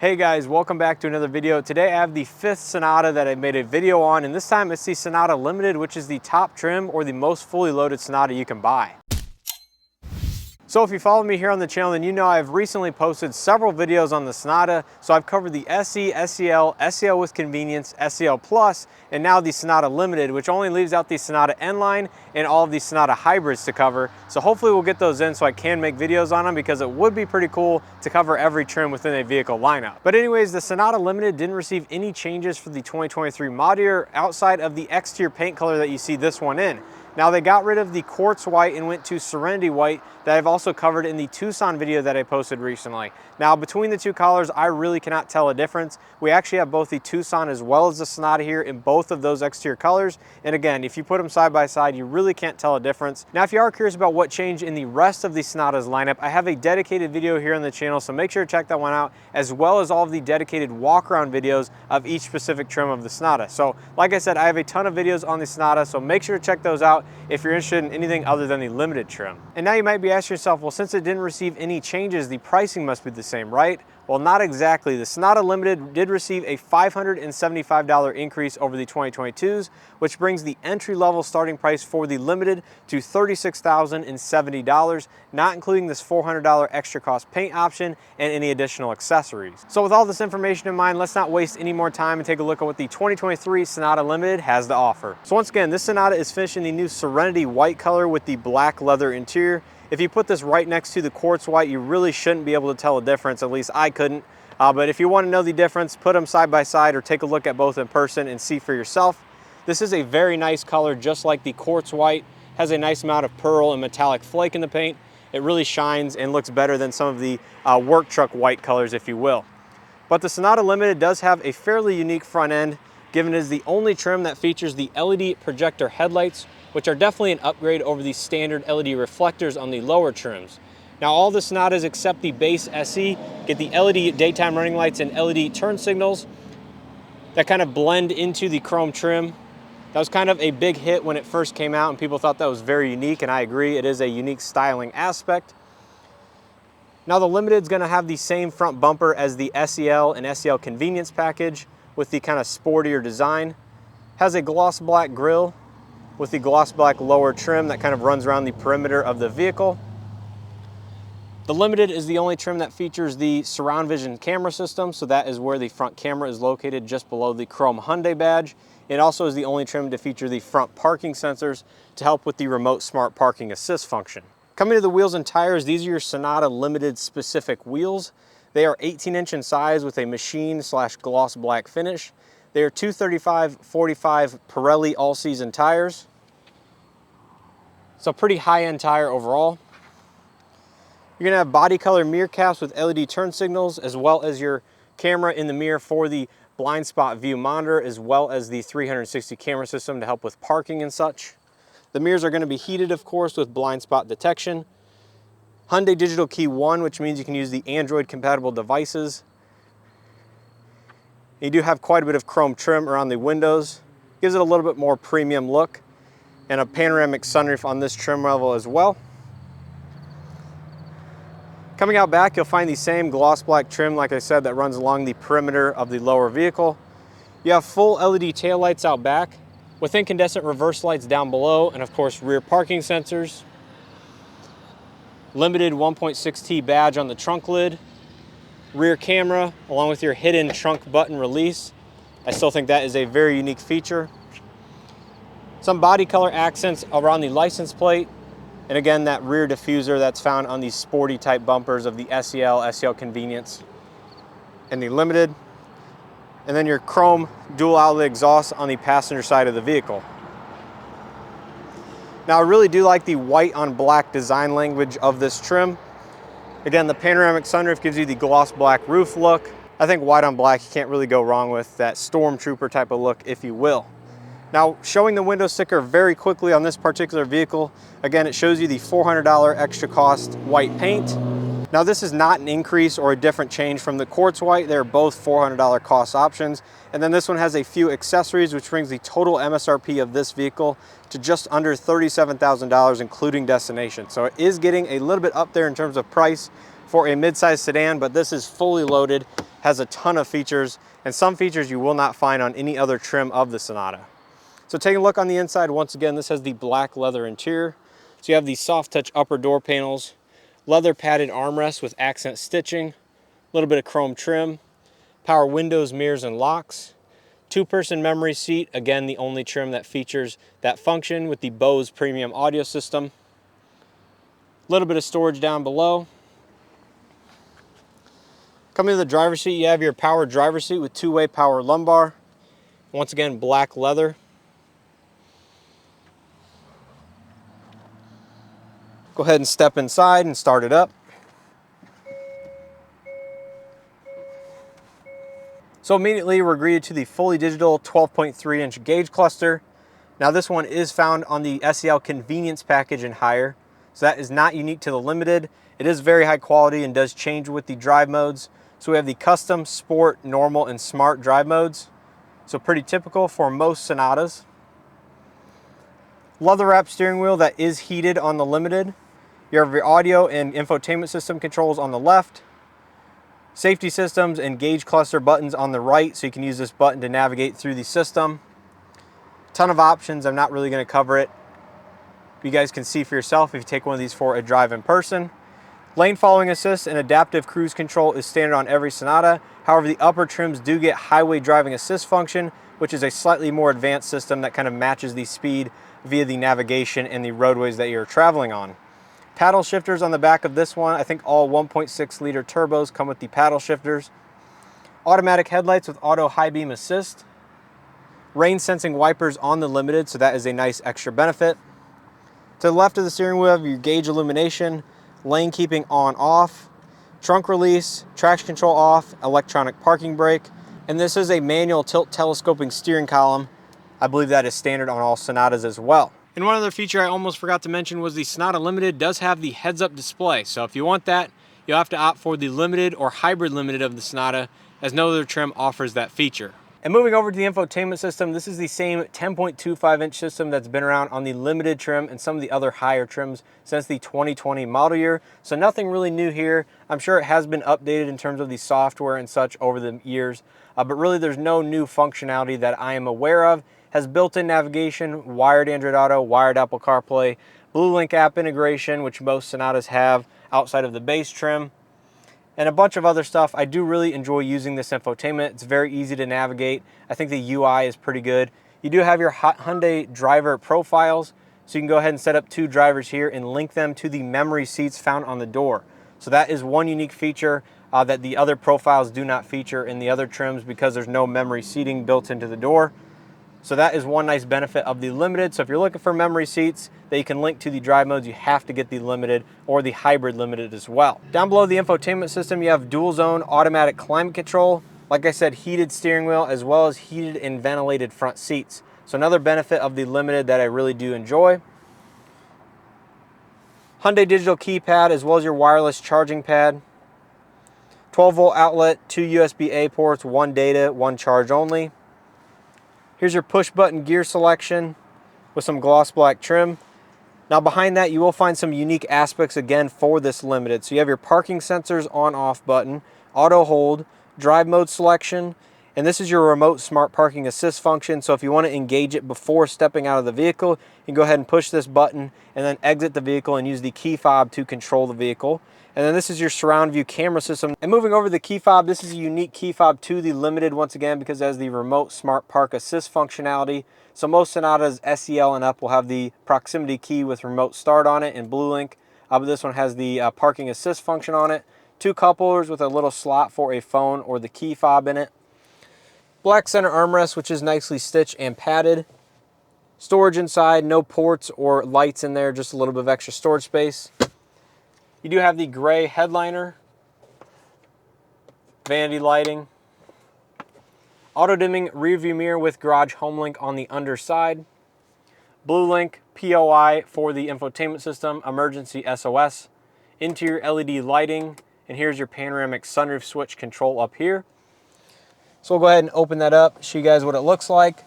Hey guys, welcome back to another video. Today I have the 5th Sonata that I made a video on, and this time it's the Sonata Limited, which is the top trim or the most fully loaded Sonata you can buy. So if you follow me here on the channel, then you know I've recently posted several videos on the Sonata. So I've covered the SE, SEL, SEL with convenience, SEL Plus, and now the Sonata Limited, which only leaves out the Sonata N-Line and all of the Sonata hybrids to cover. So hopefully we'll get those in so I can make videos on them, because it would be pretty cool to cover every trim within a vehicle lineup. But anyways, the Sonata Limited didn't receive any changes for the 2023 model year outside of the exterior paint color that you see this one in. Now they got rid of the quartz white and went to serenity white that I've also covered in the Tucson video that I posted recently. Now between the two colors, I really cannot tell a difference. We actually have both the Tucson as well as the Sonata here in both of those exterior colors. And again, if you put them side by side, you really can't tell a difference. Now, if you are curious about what changed in the rest of the Sonata's lineup, I have a dedicated video here on the channel, so make sure to check that one out, as well as all of the dedicated walk around videos of each specific trim of the Sonata. So like I said, I have a ton of videos on the Sonata, so make sure to check those out if you're interested in anything other than the limited trim. And now you might be asking yourself, well, since it didn't receive any changes, the pricing must be the same, right? Well, not exactly. The Sonata Limited did receive a $575 increase over the 2022s, which brings the entry-level starting price for the Limited to $36,070, not including this $400 extra cost paint option and any additional accessories. So with all this information in mind, let's not waste any more time and take a look at what the 2023 Sonata Limited has to offer. So once again, this Sonata is finished in the new Serenity white color with the black leather interior. If you put this right next to the quartz white, you really shouldn't be able to tell a difference. At least I couldn't. But if you want to know the difference, put them side by side or take a look at both in person and see for yourself. This is a very nice color, just like the quartz white. Has a nice amount of pearl and metallic flake in the paint. It really shines and looks better than some of the work truck white colors, if you will. But the Sonata Limited does have a fairly unique front end, given it is the only trim that features the LED projector headlights, which are definitely an upgrade over the standard LED reflectors on the lower trims. Now all the Sonatas except the base SE get the LED daytime running lights and LED turn signals that kind of blend into the chrome trim. That was kind of a big hit when it first came out, and people thought that was very unique, and I agree, it is a unique styling aspect. Now the Limited is going to have the same front bumper as the SEL and SEL convenience package with the kind of sportier design. Has a gloss black grille with the gloss black lower trim that kind of runs around the perimeter of the vehicle. The Limited is the only trim that features the surround vision camera system, so that is where the front camera is located, just below the chrome Hyundai badge. It also is the only trim to feature the front parking sensors to help with the remote smart parking assist function. Coming to the wheels and tires, these are your Sonata Limited specific wheels. They are 18-inch in size with a machine/gloss black finish. They are 235/45 Pirelli all-season tires. So pretty high-end tire overall. You're gonna have body color mirror caps with LED turn signals, as well as your camera in the mirror for the blind spot view monitor, as well as the 360 camera system to help with parking and such. The mirrors are gonna be heated, of course, with blind spot detection. Hyundai Digital Key 1, which means you can use the Android compatible devices. You do have quite a bit of chrome trim around the windows. Gives it a little bit more premium look. And a panoramic sunroof on this trim level as well. Coming out back, you'll find the same gloss black trim, like I said, that runs along the perimeter of the lower vehicle. You have full LED taillights out back with incandescent reverse lights down below, and of course rear parking sensors. Limited 1.6T badge on the trunk lid. Rear camera, along with your hidden trunk button release. I still think that is a very unique feature. Some body color accents around the license plate. And again, that rear diffuser that's found on these sporty type bumpers of the SEL, SEL Convenience, and the Limited. And then your chrome dual outlet exhaust on the passenger side of the vehicle. Now I really do like the white on black design language of this trim. Again, the panoramic sunroof gives you the gloss black roof look. I think white on black, you can't really go wrong with that stormtrooper type of look, if you will. Now, showing the window sticker very quickly on this particular vehicle, again, it shows you the $400 extra cost white paint. Now, this is not an increase or a different change from the quartz white. They're both $400 cost options. And then this one has a few accessories, which brings the total MSRP of this vehicle to just under $37,000, including destination. So it is getting a little bit up there in terms of price for a midsize sedan, but this is fully loaded has a ton of features, and some features you will not find on any other trim of the Sonata. So taking a look on the inside, once again, this has the black leather interior. So you have these soft touch upper door panels, leather padded armrests with accent stitching, a little bit of chrome trim, power windows, mirrors, and locks. Two-person memory seat, again, the only trim that features that function with the Bose premium audio system. A little bit of storage down below. Coming to the driver's seat, you have your power driver's seat with two-way power lumbar. Once again, black leather. Go ahead and step inside and start it up. So immediately we're greeted to the fully digital 12.3-inch gauge cluster. Now this one is found on the SEL convenience package and higher. So that is not unique to the Limited. It is very high quality and does change with the drive modes. So we have the custom, sport, normal, and smart drive modes. So pretty typical for most Sonatas. Leather wrapped steering wheel that is heated on the Limited. You have your audio and infotainment system controls on the left. Safety systems and gauge cluster buttons on the right, so you can use this button to navigate through the system. Ton of options. I'm not really going to cover it. You guys can see for yourself if you take one of these for a drive in person. Lane following assist and adaptive cruise control is standard on every Sonata. However, the upper trims do get highway driving assist function, which is a slightly more advanced system that kind of matches the speed via the navigation and the roadways that you're traveling on. Paddle shifters on the back of this one. I think all 1.6 liter turbos come with the paddle shifters. Automatic headlights with auto high beam assist. Rain sensing wipers on the Limited, so that is a nice extra benefit. To the left of the steering wheel, you have your gauge illumination, lane keeping on off, trunk release, traction control off, electronic parking brake, and this is a manual tilt telescoping steering column. I believe that is standard on all Sonatas as well. And one other feature I almost forgot to mention was the Sonata Limited does have the heads-up display. So if you want that, you'll have to opt for the Limited or Hybrid Limited of the Sonata, as no other trim offers that feature. And moving over to the infotainment system, this is the same 10.25-inch system that's been around on the Limited trim and some of the other higher trims since the 2020 model year. So nothing really new here. I'm sure it has been updated in terms of the software and such over the years, but really there's no new functionality that I am aware of. Has built-in navigation, wired Android Auto, wired Apple CarPlay, BlueLink app integration, which most Sonatas have outside of the base trim, and a bunch of other stuff. I do really enjoy using this infotainment. It's very easy to navigate. I think the UI is pretty good. You do have your Hyundai driver profiles, so you can go ahead and set up two drivers here and link them to the memory seats found on the door. So that is one unique feature that the other profiles do not feature in the other trims because there's no memory seating built into the door. So that is one nice benefit of the Limited. So if you're looking for memory seats that you can link to the drive modes, you have to get the Limited or the Hybrid Limited as well. Down below the infotainment system, you have dual zone automatic climate control. Like I said, heated steering wheel as well as heated and ventilated front seats. So another benefit of the Limited that I really do enjoy. Hyundai digital keypad as well as your wireless charging pad. 12-volt outlet, two USB-A ports, one data, one charge only. Here's your push button gear selection with some gloss black trim. Now behind that you will find some unique aspects again for this Limited. So you have your parking sensors on off button, auto hold, drive mode selection, and this is your remote smart parking assist function. So if you want to engage it before stepping out of the vehicle, you can go ahead and push this button and then exit the vehicle and use the key fob to control the vehicle. And then this is your surround view camera system. And moving over to the key fob, this is a unique key fob to the Limited once again because it has the remote smart park assist functionality. So most Sonatas SEL and up will have the proximity key with remote start on it and BlueLink, but this one has the parking assist function on it. Two couplers with a little slot for a phone or the key fob in it. Black center armrest, which is nicely stitched and padded. Storage inside, no ports or lights in there, just a little bit of extra storage space. You do have the gray headliner, vanity lighting, auto dimming rear view mirror with garage home link on the underside, BlueLink POI for the infotainment system, emergency SOS, interior LED lighting, and here's your panoramic sunroof switch control up here. So we'll go ahead and open that up, show you guys what it looks like.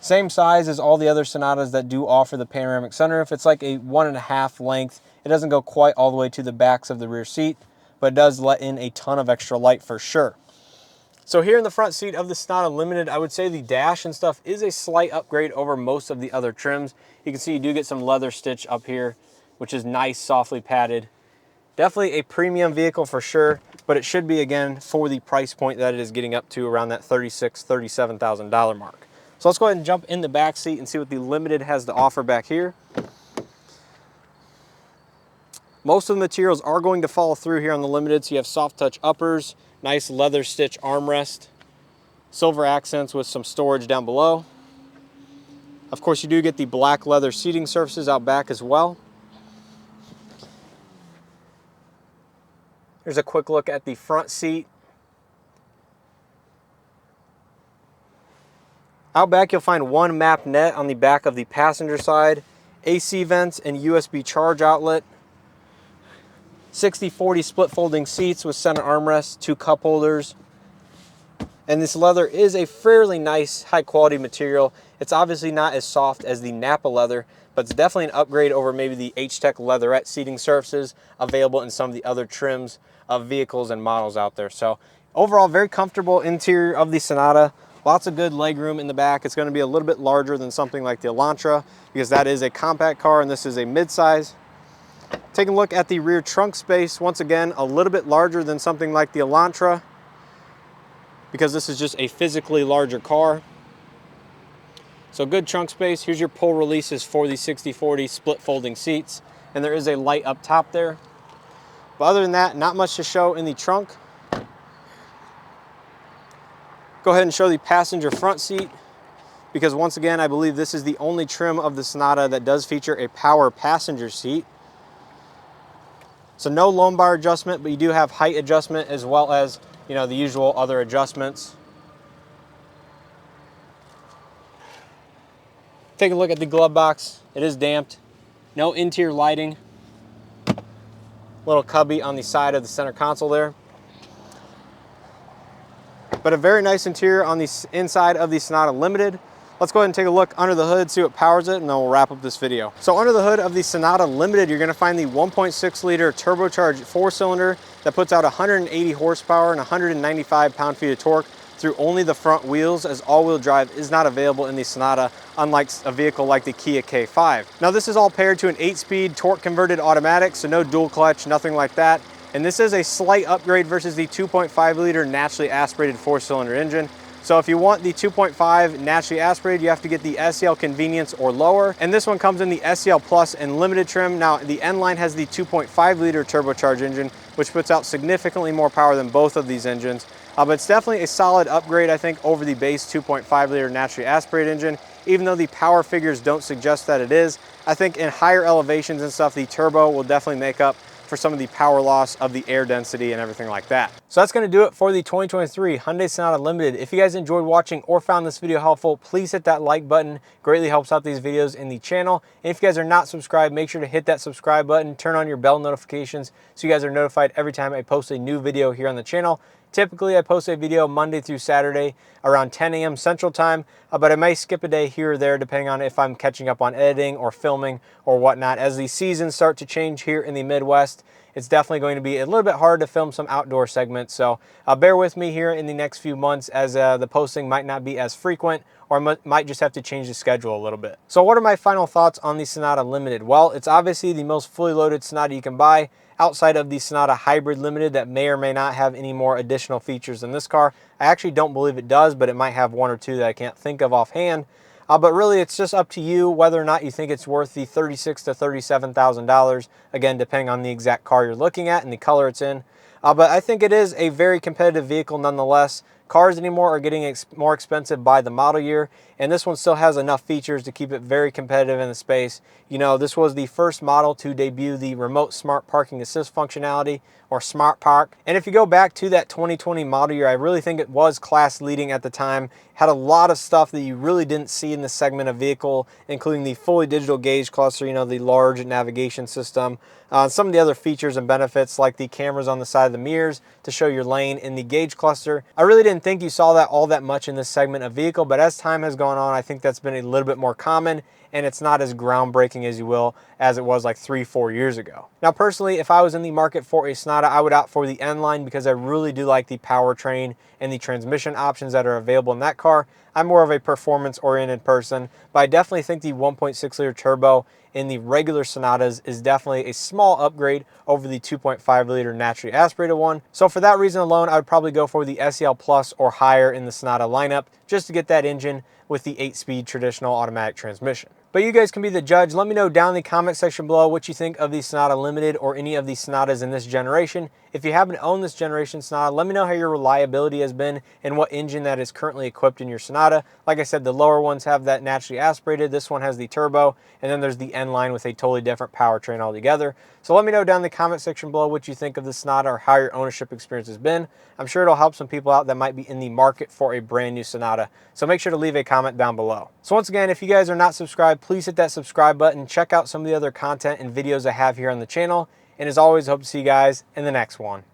Same size as all the other Sonatas that do offer the panoramic sunroof. It's like a 1.5 length. It doesn't go quite all the way to the backs of the rear seat, but it does let in a ton of extra light for sure. So here in the front seat of the Sonata Limited, I would say the dash and stuff is a slight upgrade over most of the other trims. You can see you do get some leather stitch up here, which is nice, softly padded. Definitely a premium vehicle for sure, but it should be, again, for the price point that it is getting up to around that $36,000, $37,000 mark. So let's go ahead and jump in the back seat and see what the Limited has to offer back here. Most of the materials are going to follow through here on the Limited, so you have soft touch uppers, nice leather stitch armrest, silver accents with some storage down below. Of course, you do get the black leather seating surfaces out back as well. Here's a quick look at the front seat. Out back, you'll find one map net on the back of the passenger side, AC vents and USB charge outlet, 60/40 split folding seats with center armrests, 2 cup holders. And this leather is a fairly nice, high quality material. It's obviously not as soft as the Napa leather, but it's definitely an upgrade over maybe the H-Tech leatherette seating surfaces available in some of the other trims of vehicles and models out there. So overall, very comfortable interior of the Sonata. Lots of good legroom in the back. It's going to be a little bit larger than something like the Elantra because that is a compact car and this is a midsize. Taking a look at the rear trunk space, once again, a little bit larger than something like the Elantra because this is just a physically larger car. So good trunk space. Here's your pull releases for the 60/40 split folding seats. And there is a light up top there. But other than that, not much to show in the trunk. Go ahead and show the passenger front seat because once again, I believe this is the only trim of the Sonata that does feature a power passenger seat. So no lumbar adjustment, but you do have height adjustment as well as, you know, the usual other adjustments. Take a look at the glove box. It is damped. No interior lighting. Little cubby on the side of the center console there. But a very nice interior on the inside of the Sonata Limited. Let's go ahead and take a look under the hood, see what powers it, and then we'll wrap up this video. So under the hood of the Sonata Limited, you're gonna find the 1.6 liter turbocharged 4-cylinder that puts out 180 horsepower and 195 pound-feet of torque through only the front wheels, as all-wheel drive is not available in the Sonata, unlike a vehicle like the Kia K5. Now this is all paired to an 8-speed torque-converted automatic, so no dual clutch, nothing like that. And this is a slight upgrade versus the 2.5 liter naturally aspirated 4-cylinder engine. So if you want the 2.5 naturally aspirated, you have to get the SEL Convenience or lower. And this one comes in the SEL Plus and Limited trim. Now the N line has the 2.5 liter turbocharged engine, which puts out significantly more power than both of these engines. But it's definitely a solid upgrade, I think, over the base 2.5 liter naturally aspirated engine. Even though the power figures don't suggest that it is, I think in higher elevations and stuff, the turbo will definitely make up for some of the power loss of the air density and everything like that. So that's going to do it for the 2023 Hyundai Sonata Limited. If you guys enjoyed watching or found this video helpful, please hit that like button. Greatly helps out these videos in the channel. And if you guys are not subscribed, make sure to hit that subscribe button, turn on your bell notifications so you guys are notified every time I post a new video here on the channel. Typically, I post a video Monday through Saturday around 10 a.m. Central Time, but I may skip a day here or there depending on if I'm catching up on editing or filming or whatnot. As the seasons start to change here in the Midwest, it's definitely going to be a little bit hard to film some outdoor segments. So bear with me here in the next few months as the posting might not be as frequent or might just have to change the schedule a little bit. So what are my final thoughts on the Sonata Limited? Well, it's obviously the most fully loaded Sonata you can buy outside of the Sonata Hybrid Limited that may or may not have any more additional features than this car. I actually don't believe it does, but it might have one or two that I can't think of offhand. But really, it's just up to you whether or not you think it's worth the $36,000 to $37,000, again, depending on the exact car you're looking at and the color it's in. But I think it is a very competitive vehicle nonetheless. Cars anymore are getting more expensive by the model year, and this one still has enough features to keep it very competitive in the space. You know, this was the first model to debut the remote smart parking assist functionality, or Smart Park. And if you go back to that 2020 model year, I really think it was class leading at the time. Had a lot of stuff that you really didn't see in this segment of vehicle, including the fully digital gauge cluster, you know, the large navigation system, some of the other features and benefits like the cameras on the side of the mirrors to show your lane in the gauge cluster. I really didn't didn't think you saw that all that much in this segment of vehicle, but as time has gone on, I think that's been a little bit more common, and it's not as groundbreaking as you will as it was like 3-4 years ago. Now personally, if I was in the market for a Sonata, I would opt for the N line because I really do like the powertrain and the transmission options that are available in that car. I'm more of a performance-oriented person, but I definitely think the 1.6 liter turbo in the regular Sonatas is definitely a small upgrade over the 2.5 liter naturally aspirated one. So for that reason alone, I would probably go for the SEL Plus or higher in the Sonata lineup just to get that engine with the 8-speed traditional automatic transmission. But you guys can be the judge. Let me know down in the comment section below what you think of the Sonata Limited or any of the Sonatas in this generation. If you happen to own this generation Sonata, let me know how your reliability has been and what engine that is currently equipped in your Sonata. Like I said, the lower ones have that naturally aspirated. This one has the turbo, and then there's the N line with a totally different powertrain altogether. So let me know down in the comment section below what you think of the Sonata or how your ownership experience has been. I'm sure it'll help some people out that might be in the market for a brand new Sonata. So make sure to leave a comment down below. So once again, if you guys are not subscribed, please hit that subscribe button. Check out some of the other content and videos I have here on the channel. And as always, I hope to see you guys in the next one.